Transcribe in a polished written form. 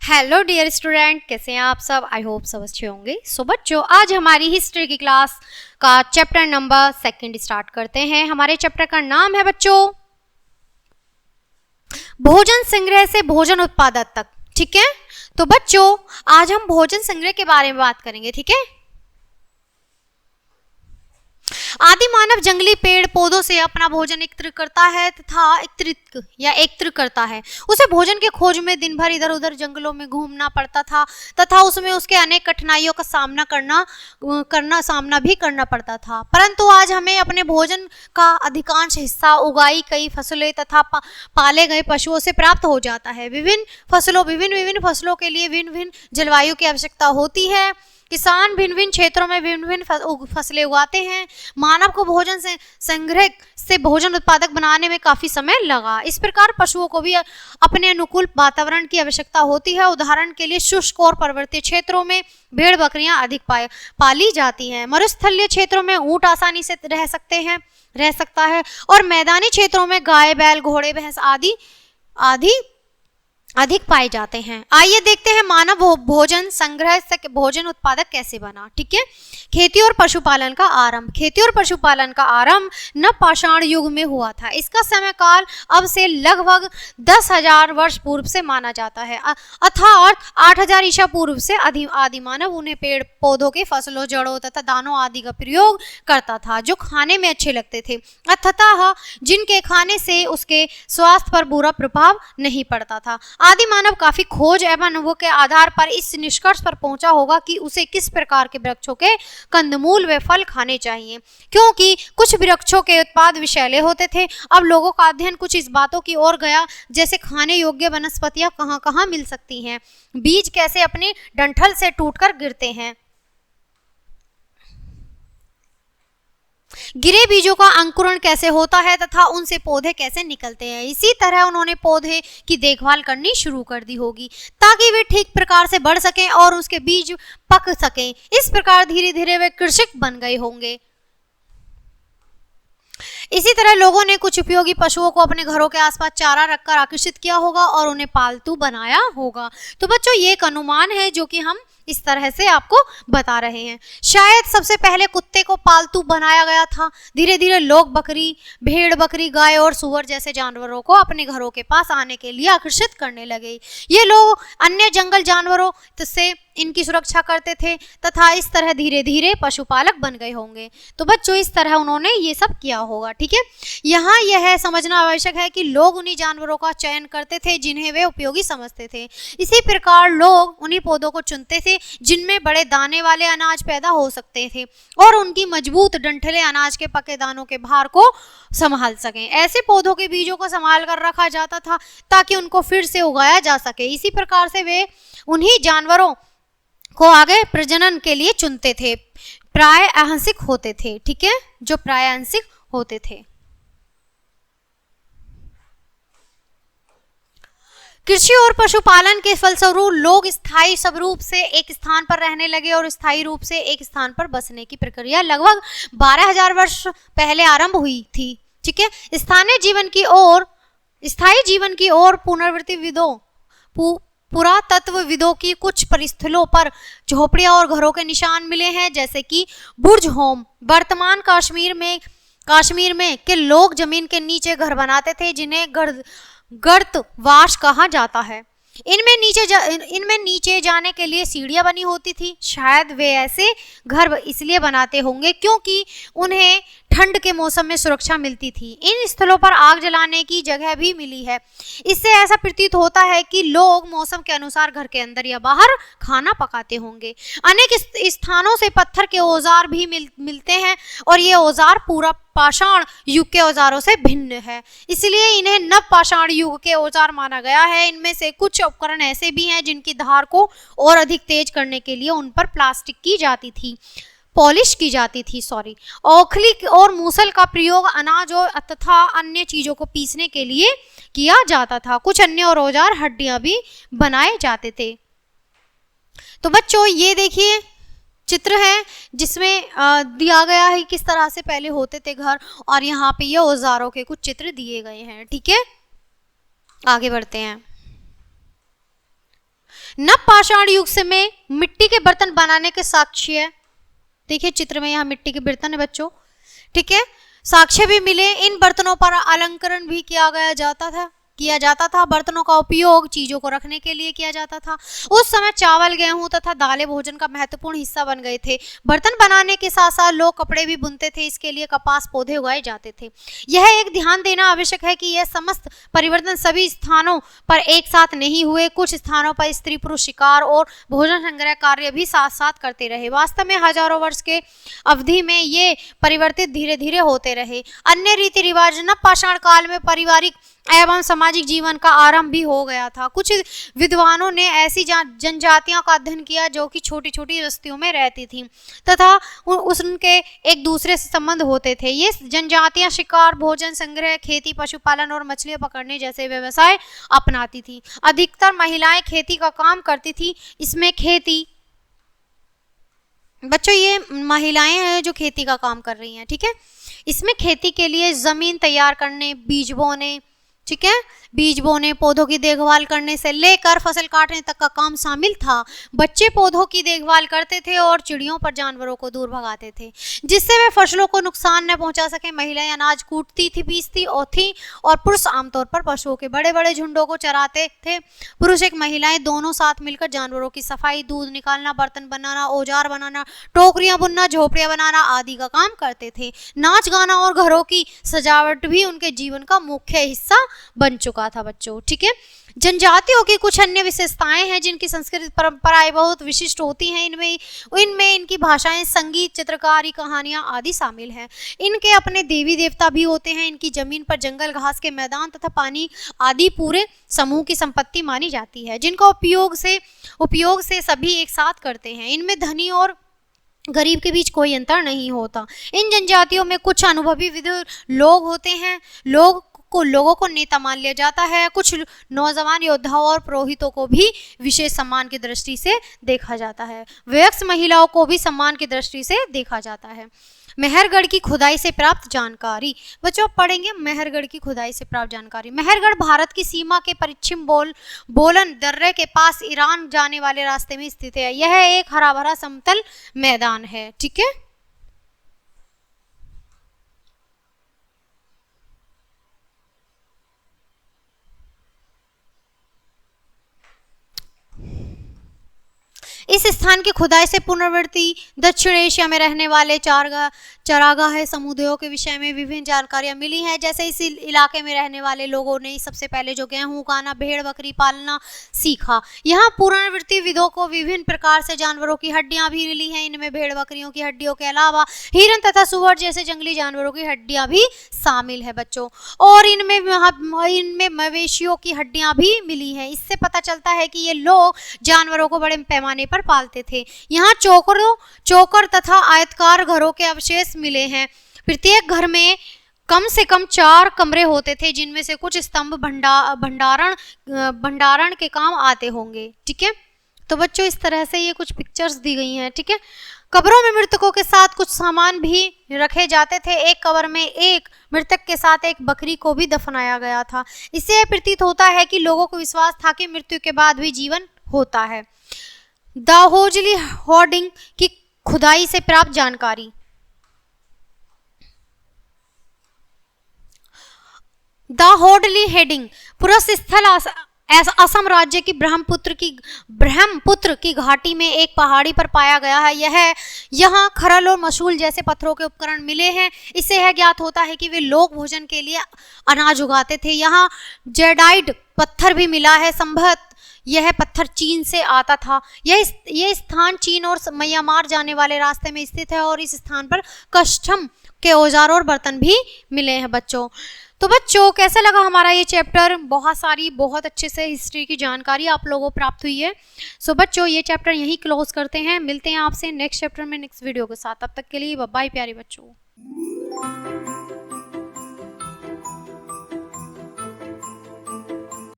Hello dear student, कैसे हैं आप सब। आई होप सब अच्छे होंगे। सो बच्चों, आज हमारी हिस्ट्री की क्लास का चैप्टर नंबर 2 स्टार्ट करते हैं। हमारे चैप्टर का नाम है बच्चों भोजन संग्रह से भोजन उत्पादक तक। ठीक है, तो बच्चों आज हम भोजन संग्रह के बारे में बात करेंगे। ठीक है, आदि मानव जंगली पेड़ पौधों से अपना भोजन एकत्रित करता है तथा एकत्रित करता है। उसे भोजन के खोज में दिन भर इधर उधर जंगलों में घूमना पड़ता था तथा उसमें उसके अनेक कठिनाइयों का सामना भी करना पड़ता था। परंतु आज हमें अपने भोजन का अधिकांश हिस्सा उगाई कई फसलें तथा पाले गए पशुओं से प्राप्त हो जाता है। विभिन्न फसलों के लिए भिन्न भिन्न जलवायु की आवश्यकता होती है। किसान भिन्न भिन्न क्षेत्रों में भिन्न भिन्न फसलें उगाते हैं। मानव को भोजन से संग्रह से भोजन उत्पादक बनाने में काफी समय लगा। इस प्रकार पशुओं को भी अपने अनुकूल वातावरण की आवश्यकता होती है। उदाहरण के लिए शुष्क और पर्वतीय क्षेत्रों में भेड़ बकरियां अधिक पाली जाती हैं। मरुस्थलीय क्षेत्रों में ऊंट आसानी से रह सकता है और मैदानी क्षेत्रों में गाय बैल घोड़े भैंस आदि अधिक पाए जाते हैं। आइए देखते हैं मानव भोजन संग्रह से भोजन उत्पादक कैसे बना। ठीक है, खेती और पशुपालन का आरंभ नवपाषाण युग में हुआ था। इसका समय काल अब से लगभग 10,000 वर्ष पूर्व से माना जाता है, अर्थात 8,000 ईसा पूर्व से आदि मानव उन्हें पेड़ पौधों के फसलों जड़ों तथा दानों आदि का प्रयोग करता था जो खाने में अच्छे लगते थे, तथा जिनके खाने से उसके स्वास्थ्य पर बुरा प्रभाव नहीं पड़ता था। आदि मानव काफी खोज एवं अनुभव के आधार पर इस निष्कर्ष पर पहुंचा होगा कि उसे किस प्रकार के वृक्षों के कंदमूल व फल खाने चाहिए, क्योंकि कुछ वृक्षों के उत्पाद विषैले होते थे। अब लोगों का अध्ययन कुछ इस बातों की ओर गया, जैसे खाने योग्य वनस्पतियां कहां कहां मिल सकती हैं, बीज कैसे अपने डंठल से टूटकर गिरते हैं, गिरे बीजों का अंकुरण कैसे होता है तथा उनसे पौधे कैसे निकलते हैं। इसी तरह उन्होंने पौधे की देखभाल करनी शुरू कर दी होगी ताकि वे ठीक प्रकार से बढ़ सकें और उसके बीज पक सकें। इस प्रकार धीरे धीरे वे कृषक बन गए होंगे। इसी तरह लोगों ने कुछ उपयोगी पशुओं को अपने घरों के आसपास चारा रखकर आकर्षित किया होगा और उन्हें पालतू बनाया होगा। तो बच्चों ये एक अनुमान है जो कि हम इस तरह से आपको बता रहे हैं। शायद सबसे पहले कुत्ते को पालतू बनाया गया था। धीरे धीरे लोग बकरी, भेड़ बकरी, गाय और सूअर जैसे जानवरों को अपने घरों के पास आने के लिए आकर्षित करने लगे। ये लोग अन्य जंगल जानवरों से इनकी सुरक्षा करते थे तथा इस तरह धीरे धीरे पशुपालक बन गए होंगे। तो बच्चों इस तरह उन्होंने ये सब किया होगा। ठीक है, यहाँ यह समझना आवश्यक है कि लोग उन्हीं जानवरों का चयन करते थे जिन्हें वे उपयोगी समझते थे। इसी प्रकार लोग उन्हीं पौधों को चुनते थे जिनमें बड़े दाने वाले अनाज पैदा हो सकते थे और उनकी मजबूत डंठलें अनाज के पके दानों के भार को संभाल सकें। ऐसे पौधों के बीजों को संभाल कर रखा जाता था ताकि उनको फिर से उगाया जा सके। इसी प्रकार से वे उन्हीं जानवरों को आगे प्रजनन के लिए चुनते थे, प्राय आंशिक होते थे। ठीक है, जो प्राय आंशिक होते थे। कृषि और पशुपालन के फलस्वरूप लोग स्थायी स्वरूप से एक स्थान पर रहने लगे और स्थायी रूप से एक स्थान पर बसने की प्रक्रिया लगभग 12,000 वर्ष पहले आरंभ हुई थी। ठीक है, स्थायी जीवन की ओर पुरातत्वविदों की कुछ परिस्थलों पर झोपड़ियां और घरों के निशान मिले हैं, जैसे कि बुर्ज होम। वर्तमान कश्मीर में के लोग जमीन के नीचे घर बनाते थे जिन्हें गर्तवास कहा जाता है। इनमें नीचे जाने के लिए सीढ़ियां बनी होती थी। शायद वे ऐसे घर इसलिए बनाते होंगे क्योंकि उन्हें ठंड के मौसम में सुरक्षा मिलती थी। इन स्थलों पर आग जलाने की जगह भी मिली है। इससे ऐसा प्रतीत होता है कि लोग मौसम के अनुसार घर के अंदर या बाहर खाना पकाते होंगे। अनेक स्थानों से पत्थर के औजार भी मिलते हैं और ये औजार पूरा पाषाण युग के औजारों से भिन्न है, इसलिए इन्हें नवपाषाण युग के औजार माना गया है। इनमें से कुछ उपकरण ऐसे भी हैं जिनकी धार को और अधिक तेज करने के लिए उन पर पॉलिश की जाती थी। औखली और मूसल का प्रयोग अनाज और तथा अन्य चीजों को पीसने के लिए किया जाता था। कुछ अन्य और औजार हड्डियां भी बनाए जाते थे। तो बच्चों ये देखिए चित्र है जिसमें दिया गया है किस तरह से पहले होते थे घर, और यहाँ पे ये औजारों के कुछ चित्र दिए गए हैं। ठीक है, आगे बढ़ते हैं। नवपाषाण युग से में मिट्टी के बर्तन बनाने के साक्ष्य है। देखिए चित्र में यहाँ मिट्टी के बर्तन है बच्चों, ठीक है, साक्ष्य भी मिले। इन बर्तनों पर अलंकरण भी किया जाता था। बर्तनों का उपयोग चीजों को रखने के लिए किया जाता था। उस समय चावल, गेहूं तथा दालें भोजन का महत्वपूर्ण हिस्सा बन गए थे। बर्तन बनाने के साथ साथ लोग कपड़े भी बुनते थे। इसके लिए कपास पौधे उगाए जाते थे। यह एक ध्यान देना आवश्यक है कि यह समस्त परिवर्तन सभी स्थानों पर एक साथ नहीं हुए। कुछ स्थानों पर स्त्री पुरुष शिकार और भोजन संग्रह कार्य भी साथ साथ करते रहे। वास्तव में हजारों वर्ष के अवधि में ये परिवर्तित धीरे धीरे होते रहे। अन्य रीति रिवाज नवपाषाण काल में पारिवारिक एवं सामाजिक जीवन का आरंभ भी हो गया था। कुछ विद्वानों ने ऐसी जनजातियों का अध्ययन किया जो कि छोटी छोटी बस्तियों में रहती थीं तथा उनके एक दूसरे से संबंध होते थे। ये जनजातियां शिकार, भोजन संग्रह, खेती, पशुपालन और मछलियां पकड़ने जैसे व्यवसाय अपनाती थी। अधिकतर महिलाएं खेती का काम करती थी। इसमें खेती, बच्चों ये महिलाएं हैं जो खेती का काम कर रही हैं, ठीक है। इसमें खेती के लिए जमीन तैयार करने, बीज बोने, ठीक है, बीज बोने, पौधों की देखभाल करने से लेकर फसल काटने तक का काम शामिल था। बच्चे पौधों की देखभाल करते थे और चिड़ियों पर जानवरों को दूर भगाते थे जिससे वे फसलों को नुकसान न पहुंचा सके। महिलाएं अनाज कूटती थी, पीसती थी और पुरुष आमतौर पर पशुओं के बड़े बड़े झुंडों को चराते थे। पुरुष एक महिलाएं दोनों साथ मिलकर जानवरों की सफाई, दूध निकालना, बर्तन बनाना, औजार बनाना, टोकरियां बुनना, झोपड़ियां बनाना आदि का काम करते थे। नाच गाना और घरों की सजावट भी उनके जीवन का मुख्य हिस्सा बन चुका था बच्चों, ठीक है। जनजातियों की कुछ अन्य विशेषताएं हैं जिनकी सांस्कृतिक परंपराएं बहुत विशिष्ट होती हैं। इनमें इनकी भाषाएं, संगीत, चित्रकारी, कहानियां आदि शामिल हैं। इनके अपने देवी देवता भी होते हैं। इनकी जमीन पर जंगल, घास के मैदान तथा पानी आदि पूरे समूह की संपत्ति मानी जाती है जिनका उपयोग से सभी एक साथ करते हैं। इनमें धनी और गरीब के बीच कोई अंतर नहीं होता। इन जनजातियों में कुछ अनुभवी विद्वान लोग होते हैं। लोगों को नेता मान लिया जाता है। कुछ नौजवान योद्धाओं और पुरोहितों को भी विशेष सम्मान की दृष्टि से देखा जाता है। वयस्क महिलाओं को भी सम्मान की दृष्टि से देखा जाता है। मेहरगढ़ की खुदाई से प्राप्त जानकारी, बच्चों आप पढ़ेंगे मेहरगढ़ की खुदाई से प्राप्त जानकारी। मेहरगढ़ भारत की सीमा के पश्चिम बोलन दर्रे के पास ईरान जाने वाले रास्ते में स्थित है। यह एक हरा भरा समतल मैदान है, ठीक है। इस स्थान की खुदाई से पुनर्वृत्ति दक्षिण एशिया में रहने वाले चरागाह समुदायों के विषय में विभिन्न जानकारियां मिली हैं। जैसे इस इलाके में रहने वाले लोगों ने सबसे पहले जो गेहूं उगाना, भेड़ बकरी पालना सीखा। यहाँ पुनर्वृत्ति विधों को विभिन्न प्रकार से जानवरों की हड्डियां भी मिली हैं। इनमें भेड़ बकरियों की हड्डियों के अलावा हिरन तथा सुअर जैसे जंगली जानवरों की हड्डियां भी शामिल है बच्चों, और इनमें मवेशियों की हड्डियां भी मिली हैं। इससे पता चलता है कि ये लोग जानवरों को बड़े पैमाने पर पालते थे। यहाँ चौकर तथा आयताकार घरों के अवशेष मिले हैं। प्रत्येक घर में कम से कम 4 कमरे होते थे जिनमें से कुछ स्तंभ भंडारण के काम आते होंगे, ठीक है। तो बच्चों इस तरह से ये कुछ पिक्चर्स दी गई हैं, ठीक है। कब्रों में मृतकों के साथ कुछ सामान भी रखे जाते थे। एक कब्र में एक मृतक के साथ एक बकरी को भी दफनाया गया था। इससे प्रतीत होता है कि लोगों को विश्वास था कि मृत्यु के बाद भी जीवन होता है। दाहोजली होर्डिंग की खुदाई से प्राप्त जानकारी। दाहोदली हेडिंग पुरुष स्थल असम राज्य की ब्रह्मपुत्र की घाटी में एक पहाड़ी पर पाया गया है। यहाँ खरल और मसूल जैसे पत्थरों के उपकरण मिले हैं। इससे यह ज्ञात होता है कि वे लोग भोजन के लिए अनाज उगाते थे। यहाँ जेडाइड पत्थर भी मिला है। संभवतः यह पत्थर चीन से आता था। यह स्थान चीन और म्यांमार जाने वाले रास्ते में स्थित है और इस स्थान पर कस्टम के औजार और बर्तन भी मिले हैं बच्चों। तो बच्चों कैसा लगा हमारा ये चैप्टर? बहुत अच्छे से हिस्ट्री की जानकारी आप लोगों को प्राप्त हुई है। सो बच्चों ये चैप्टर यहीं क्लोज करते हैं। मिलते हैं आपसे नेक्स्ट चैप्टर में नेक्स्ट वीडियो के साथ। तब तक के लिए बाय बाय प्यारे बच्चों।